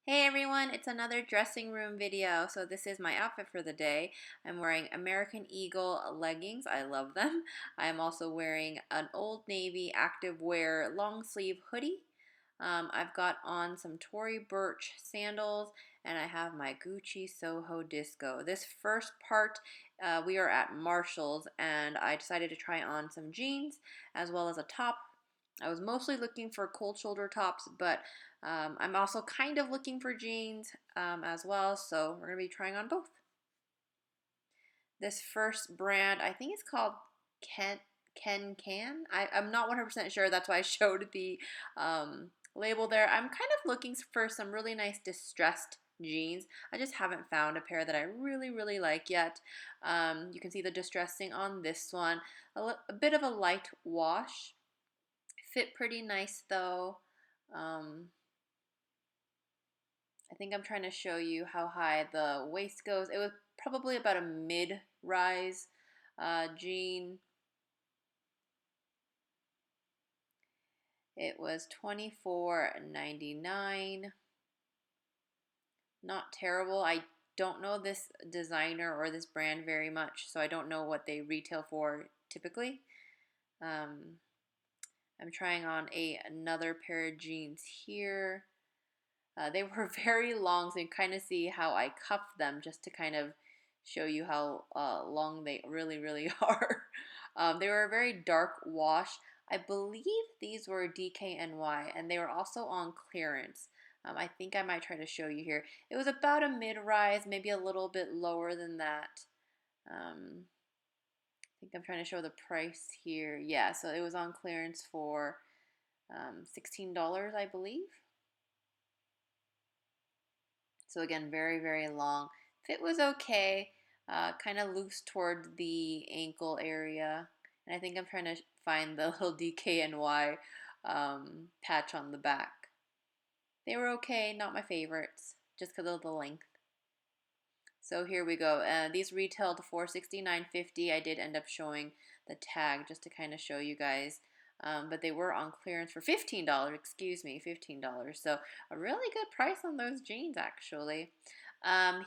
Hey everyone, it's another dressing room video. So this is my outfit for the day. I'm wearing American Eagle leggings. I love them. I'm also wearing an Old Navy activewear long sleeve hoodie. I've got on some Tory Burch sandals and I have my Gucci Soho Disco. This first part, we are at Marshall's and I decided to try on some jeans as well as a top. I was mostly looking for cold shoulder tops, but I'm also kind of looking for jeans as well, so we're going to be trying on both. This first brand, I think it's called Ken. I'm not 100% sure, that's why I showed the label there. I'm kind of looking for some really nice distressed jeans. I just haven't found a pair that I really like yet. You can see the distressing on this one. A bit of a light wash. Fit pretty nice though. I think I'm trying to show you how high the waist goes. It was probably about a mid-rise jean. It was $24.99. Not terrible. I don't know this designer or this brand very much, so I don't know what they retail for typically. I'm trying on another pair of jeans here. They were very long, so you kind of see how I cuffed them just to kind of show you how long they really are. They were a very dark wash. I believe these were DKNY, and they were also on clearance. I think I might try to show you here. It was about a mid-rise, maybe a little bit lower than that. I think I'm trying to show the price here. Yeah, so it was on clearance for $16, I believe. So again, very long. Fit was okay, kind of loose toward the ankle area. And I think I'm trying to find the little DKNY patch on the back. They were okay, not my favorites, just because of the length. So here we go. These retailed for $69.50. I did end up showing the tag just to kind of show you guys. But they were on clearance for $15, excuse me, $15. So a really good price on those jeans actually.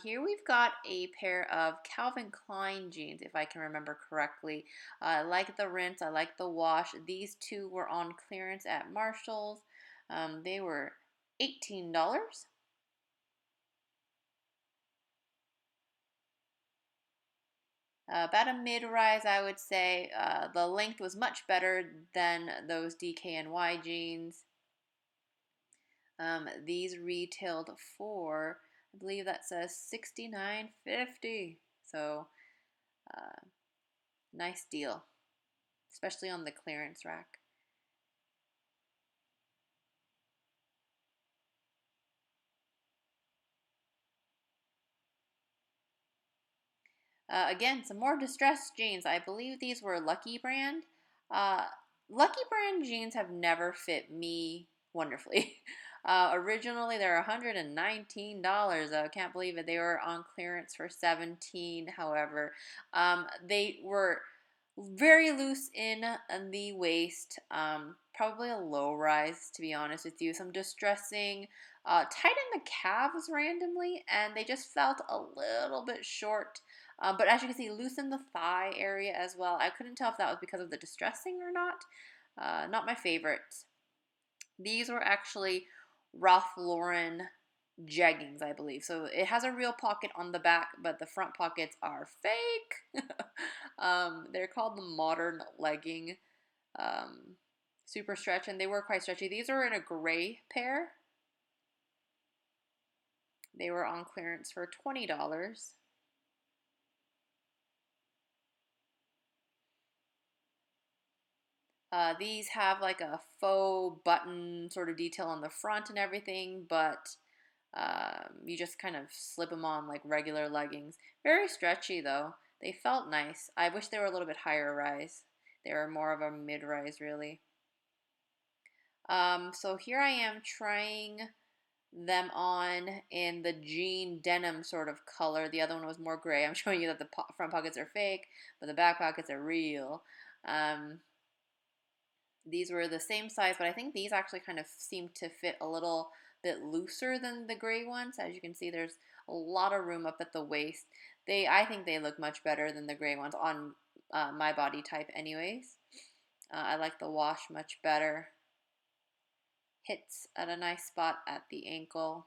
Here we've got a pair of Calvin Klein jeans, if I can remember correctly. I like the rinse, I like the wash. These two were on clearance at Marshall's. They were $18. About a mid-rise, I would say. The length was much better than those DKNY jeans. These retailed for, I believe that says $69.50. So, nice deal, especially on the clearance rack. Again, some more distressed jeans. I believe these were Lucky Brand. Uh, Lucky Brand jeans have never fit me wonderfully. Originally, they're $119. I can't believe it. They were on clearance for $17. However, they were very loose in the waist. Probably a low rise, to be honest with you. Some distressing, tight in the calves randomly, and they just felt a little bit short. But as you can see, loose in the thigh area as well. I couldn't tell if that was because of the distressing or not. Not my favorite. These were actually Ralph Lauren jeggings, I believe. So it has a real pocket on the back, but the front pockets are fake. They're called the modern legging. Super stretch, and they were quite stretchy. These are in a gray pair. They were on clearance for $20. These have like a faux button sort of detail on the front and everything, but you just kind of slip them on like regular leggings. Very stretchy though. They felt nice. I wish they were a little bit higher rise. They were more of a mid-rise really. So here I am trying them on in the jean denim sort of color. The other one was more gray. I'm showing you that the front pockets are fake, but the back pockets are real. These were the same size, but I think these actually kind of seem to fit a little bit looser than the gray ones. As you can see, there's a lot of room up at the waist. I think they look much better than the gray ones on my body type anyways. I like the wash much better. Hits at a nice spot at the ankle.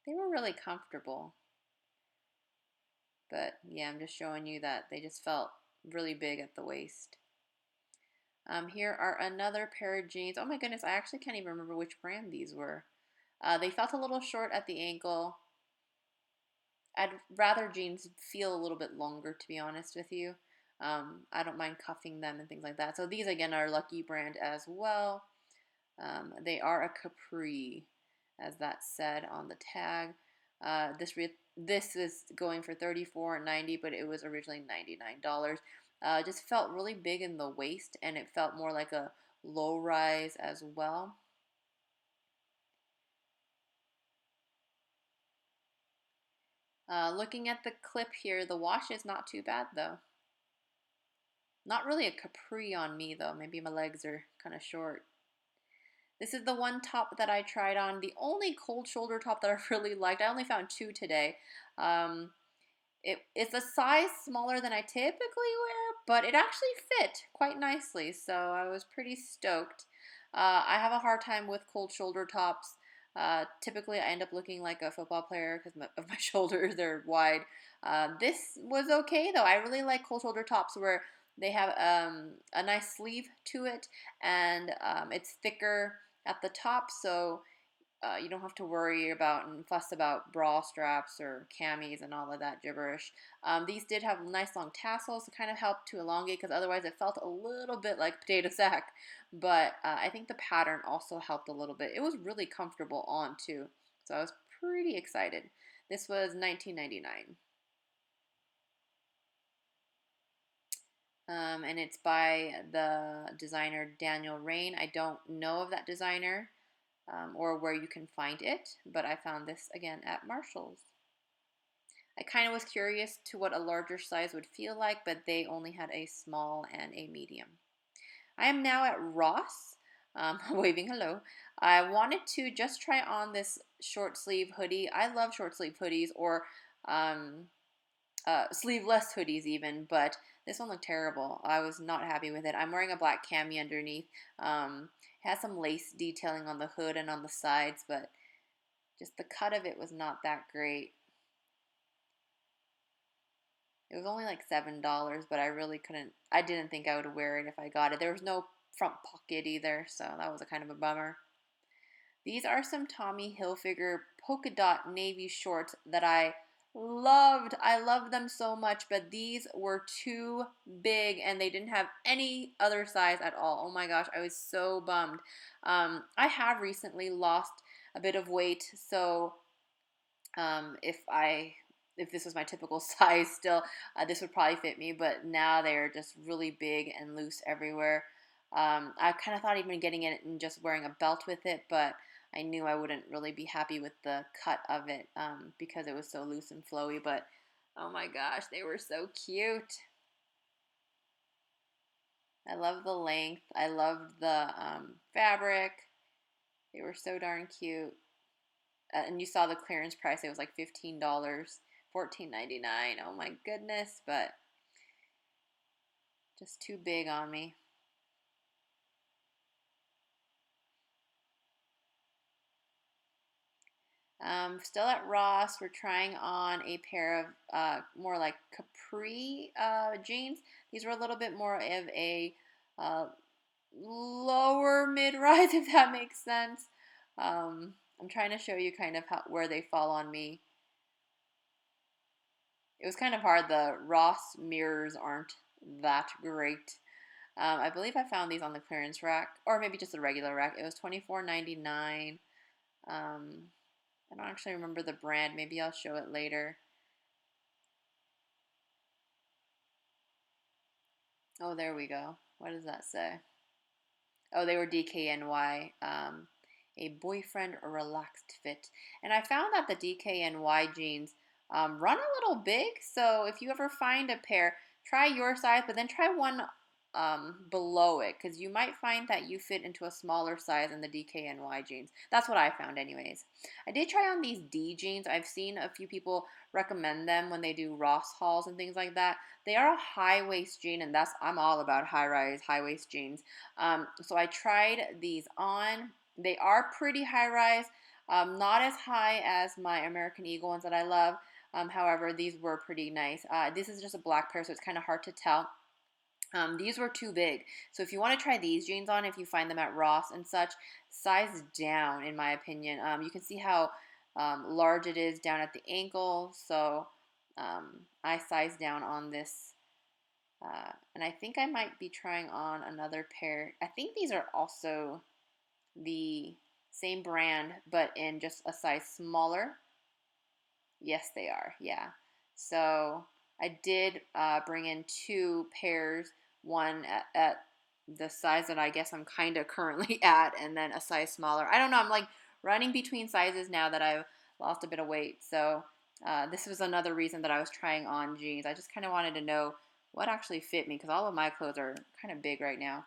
They were really comfortable. But yeah, I'm just showing you that they just felt really big at the waist. Here are another pair of jeans. Oh my goodness, I actually can't even remember which brand these were. They felt a little short at the ankle. I'd rather jeans feel a little bit longer, to be honest with you. I don't mind cuffing them and things like that. So these again are Lucky brand as well. They are a capri, as that said on the tag. This is going for $34.90, but it was originally $99. Just felt really big in the waist, and it felt more like a low rise as well. Looking at the clip here, the wash is not too bad though. Not really a capri on me though. Maybe my legs are kind of short. This is the one top that I tried on. The only cold shoulder top that I really liked. I only found two today. It's a size smaller than I typically wear, but it actually fit quite nicely, so I was pretty stoked. I have a hard time with cold shoulder tops. Typically, I end up looking like a football player because of my shoulders, they're wide. This was okay, though. I really like cold shoulder tops where they have a nice sleeve to it, and it's thicker at the top, so you don't have to worry about and fuss about bra straps or camis and all of that gibberish. These did have nice long tassels to kind of help to elongate because otherwise it felt a little bit like potato sack. But I think the pattern also helped a little bit. It was really comfortable on too, so I was pretty excited. This was $19.99. And it's by the designer Daniel Rain. I don't know of that designer. Or where you can find it, but I found this again at Marshall's. I kind of was curious to what a larger size would feel like, but they only had a small and a medium. I am now at Ross, waving hello. I wanted to just try on this short sleeve hoodie. I love short sleeve hoodies or sleeveless hoodies even, but this one looked terrible. I was not happy with it. I'm wearing a black cami underneath. It has some lace detailing on the hood and on the sides, but just the cut of it was not that great. It was only like $7, but I didn't think I would wear it if I got it. There was no front pocket either, so that was a kind of a bummer. These are some Tommy Hilfiger polka dot navy shorts that I loved. I loved them so much, but these were too big and they didn't have any other size at all. Oh my gosh, I was so bummed. I have recently lost a bit of weight, so if this was my typical size still, this would probably fit me, but now they're just really big and loose everywhere. I kind of thought even getting it and just wearing a belt with it, but I knew I wouldn't really be happy with the cut of it because it was so loose and flowy, but oh my gosh, they were so cute. I love the length. I loved the fabric. They were so darn cute. And you saw the clearance price. It was like $15, $14.99. Oh my goodness, but just too big on me. Still at Ross, we're trying on a pair of more like capri jeans. These were a little bit more of a lower mid-rise, if that makes sense. I'm trying to show you kind of where they fall on me. It was kind of hard. The Ross mirrors aren't that great. I believe I found these on the clearance rack, or maybe just the regular rack. It was $24.99. I don't actually remember the brand. Maybe I'll show it later. Oh, there we go. What does that say? Oh, they were DKNY. A boyfriend relaxed fit. And I found that the DKNY jeans run a little big. So if you ever find a pair, try your size, but then try one below it, because you might find that you fit into a smaller size in the DKNY jeans. That's what I found anyways. I did try on these D jeans. I've seen a few people recommend them when they do Ross hauls and things like that. They are a high waist jean, and I'm all about high rise, high waist jeans. So I tried these on. They are pretty high rise, not as high as my American Eagle ones that I love. However, these were pretty nice. This is just a black pair, so it's kind of hard to tell. These were too big. So if you want to try these jeans on, if you find them at Ross and such, size down, in my opinion. You can see how large it is down at the ankle. So I sized down on this. And I think I might be trying on another pair. I think these are also the same brand, but in just a size smaller. Yes, they are. Yeah. So I did bring in two pairs, one at the size that I guess I'm kind of currently at, and then a size smaller. I don't know. I'm like running between sizes now that I've lost a bit of weight. So this was another reason that I was trying on jeans. I just kind of wanted to know what actually fit me, because all of my clothes are kind of big right now.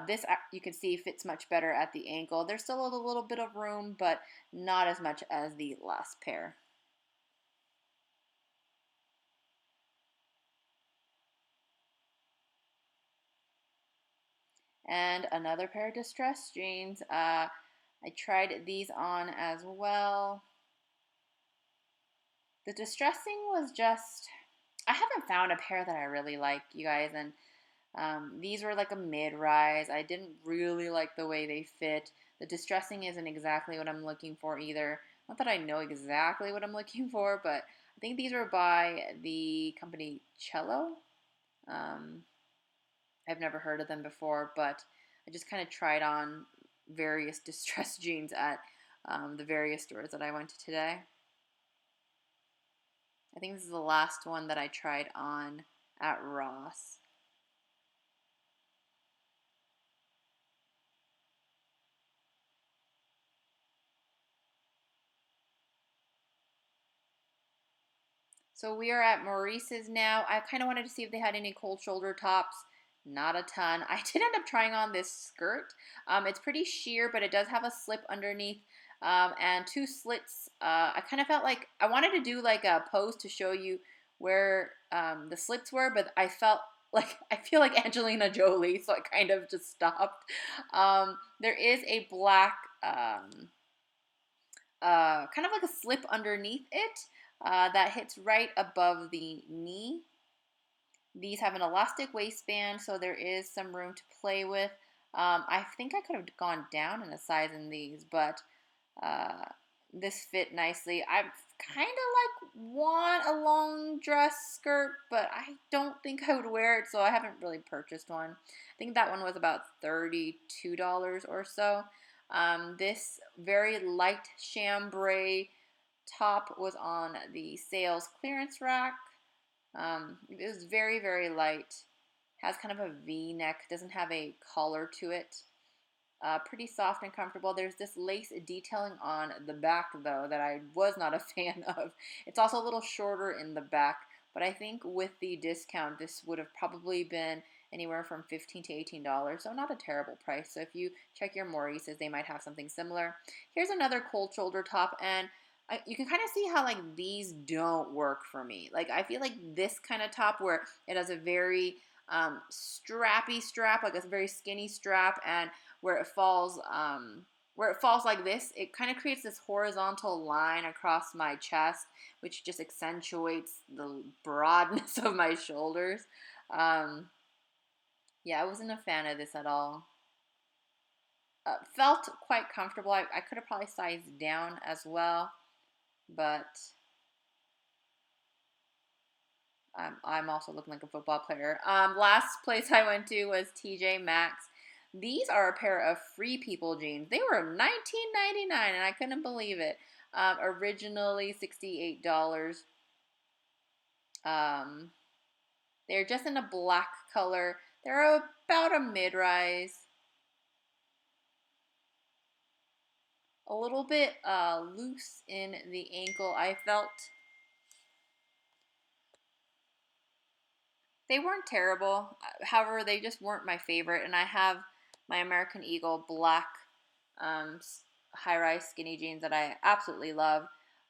This you can see fits much better at the ankle. There's still a little bit of room, but not as much as the last pair. And another pair of distressed jeans. I tried these on as well. The distressing was just, I haven't found a pair that I really like, you guys, and these were like a mid-rise. I didn't really like the way they fit. The distressing isn't exactly what I'm looking for either. Not that I know exactly what I'm looking for, but I think these were by the company Cello. Um, I've never heard of them before, but I just kind of tried on various distressed jeans at the various stores that I went to today. I think this is the last one that I tried on at Ross. So we are at Maurice's now. I kind of wanted to see if they had any cold shoulder tops. Not a ton. I did end up trying on this skirt. It's pretty sheer, but it does have a slip underneath and two slits. I kind of felt like I wanted to do like a pose to show you where the slits were, but I felt like I feel like Angelina Jolie, so I kind of just stopped. There is a black kind of like a slip underneath it that hits right above the knee. These have an elastic waistband, so there is some room to play with. I think I could have gone down in a size in these, but uh, this fit nicely. I kind of like want a long dress skirt, but I don't think I would wear it, so I haven't really purchased one. I think that one was about $32 or so. This very light chambray top was on the sales clearance rack. It was very, very light. Has kind of a V-neck, doesn't have a collar to it. Pretty soft and comfortable. There's this lace detailing on the back, though, that I was not a fan of. It's also a little shorter in the back, but I think with the discount, this would have probably been anywhere from $15 to $18, so not a terrible price. So if you check your Maurices, they might have something similar. Here's another cold shoulder top, and you can kind of see how like these don't work for me. Like I feel like this kind of top where it has a very strappy strap, like a very skinny strap, and where it falls like this, it kind of creates this horizontal line across my chest, which just accentuates the broadness of my shoulders. Um, yeah, I wasn't a fan of this at all. Felt quite comfortable. I could have probably sized down as well, but I'm also looking like a football player. Last place I went to was TJ Maxx. These are a pair of Free People jeans. They were $19.99, and I couldn't believe it. Originally $68. Um, they're just in a black color. They're about a mid-rise. A little bit loose in the ankle, I felt. They weren't terrible. However, they just weren't my favorite. And I have my American Eagle black um, high-rise skinny jeans that I absolutely love.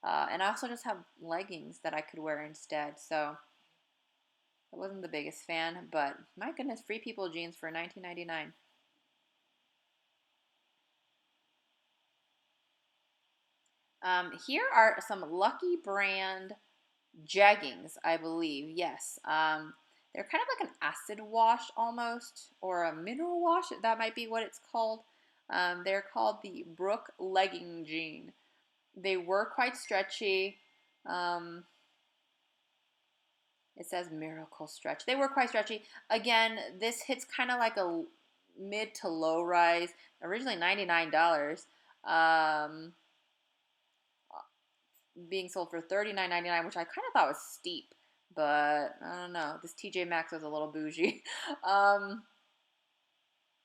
And I also just have leggings that I could wear instead. So I wasn't the biggest fan, but my goodness, Free People jeans for $19.99. Here are some Lucky Brand jeggings, I believe. Yes. They're kind of like an acid wash almost, or a mineral wash. That might be what it's called. They're called the Brook Legging Jean. They were quite stretchy. Um, it says Miracle Stretch. They were quite stretchy. Again, this hits kind of like a mid to low rise. Originally $99. Um, being sold for $39.99, which I kind of thought was steep, but I don't know. This TJ Maxx was a little bougie. Um,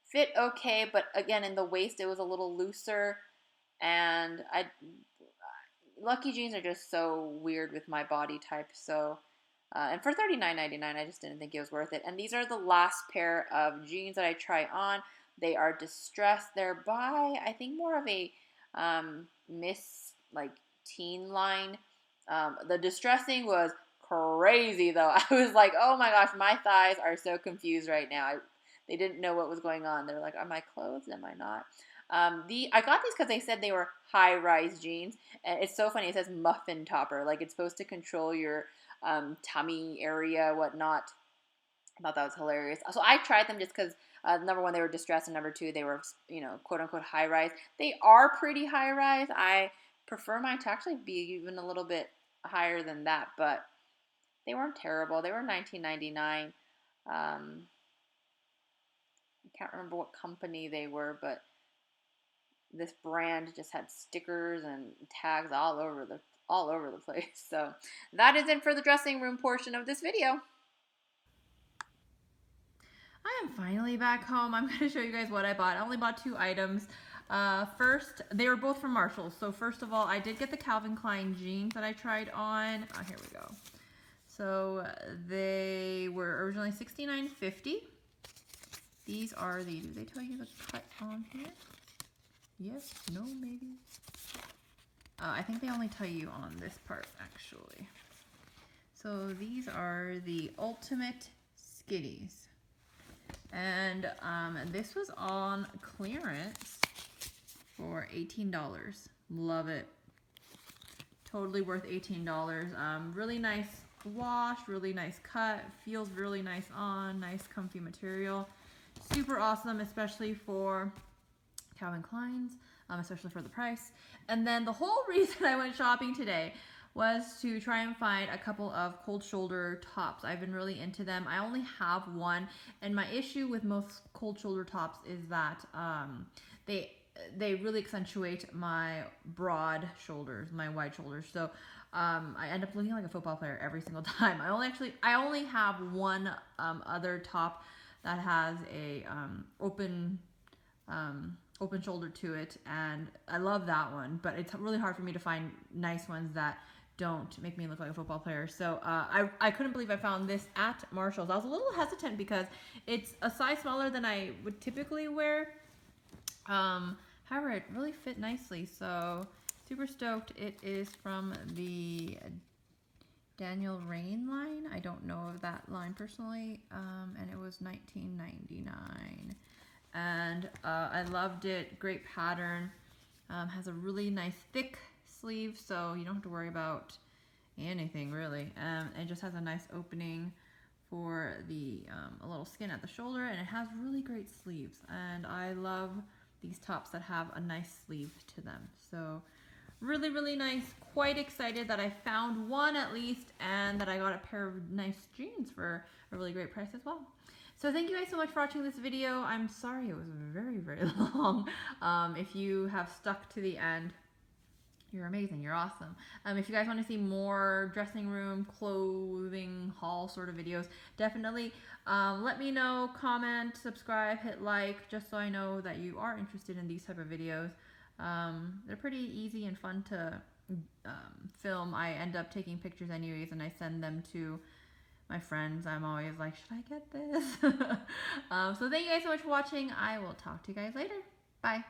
fit okay, but again, in the waist it was a little looser, and I Lucky jeans are just so weird with my body type. So, and for $39.99, I just didn't think it was worth it. And these are the last pair of jeans that I try on. They are distressed. They're by, I think, more of a Miss like teen line. The distressing was crazy though. I was like, oh my gosh, my thighs are so confused right now. They didn't know what was going on. They're like, am I clothed? Am I not? I got these because they said they were high rise jeans, and it's so funny. It says muffin topper, like it's supposed to control your tummy area, whatnot. I thought that was hilarious. So I tried them just because number one, they were distressed, and number two, they were quote unquote high rise. They are pretty high rise. I prefer mine to actually be even a little bit higher than that, but they weren't terrible. They were $19.99. I can't remember what company they were, but this brand just had stickers and tags all over the place. So that is it for the dressing room portion of this video. I am finally back home. I'm going to show you guys what I bought. I only bought 2 items. First, they were both from Marshalls. So first of all, I did get the Calvin Klein jeans that I tried on. Oh, here we go. So they were originally $69.50. These are the, do they tell you the cut on here? Yes, no, maybe. I think they only tell you on this part, actually. So these are the Ultimate Skitties. And this was on clearance for $18. Love it. Totally worth $18. Really nice wash, really nice cut. Feels really nice on. Nice comfy material. Super awesome, especially for Calvin Klein's, especially for the price. And then the whole reason I went shopping today was to try and find a couple of cold shoulder tops. I've been really into them. I only have one, and my issue with most cold shoulder tops is that they really accentuate my broad shoulders, my wide shoulders. So I end up looking like a football player every single time. I only have one other top that has a open shoulder to it, and I love that one, but it's really hard for me to find nice ones that don't make me look like a football player. So I couldn't believe I found this at Marshalls. I was a little hesitant because it's a size smaller than I would typically wear. However, it really fit nicely, so super stoked. It is from the Daniel Rain line. I don't know of that line personally, and it was $19.99. And I loved it. Great pattern. Has a really nice thick sleeve, so you don't have to worry about anything really. It just has a nice opening for the a little skin at the shoulder, and it has really great sleeves. And I love these tops that have a nice sleeve to them. So really, really nice. Quite excited that I found one at least, and that I got a pair of nice jeans for a really great price as well. So thank you guys so much for watching this video. I'm sorry it was very, very long. If you have stuck to the end, you're amazing. You're awesome. If you guys want to see more dressing room, clothing, haul sort of videos, definitely let me know, comment, subscribe, hit like, just so I know that you are interested in these type of videos. They're pretty easy and fun to film. I end up taking pictures anyways, and I send them to my friends, I'm always like, should I get this? So thank you guys so much for watching. I will talk to you guys later. Bye.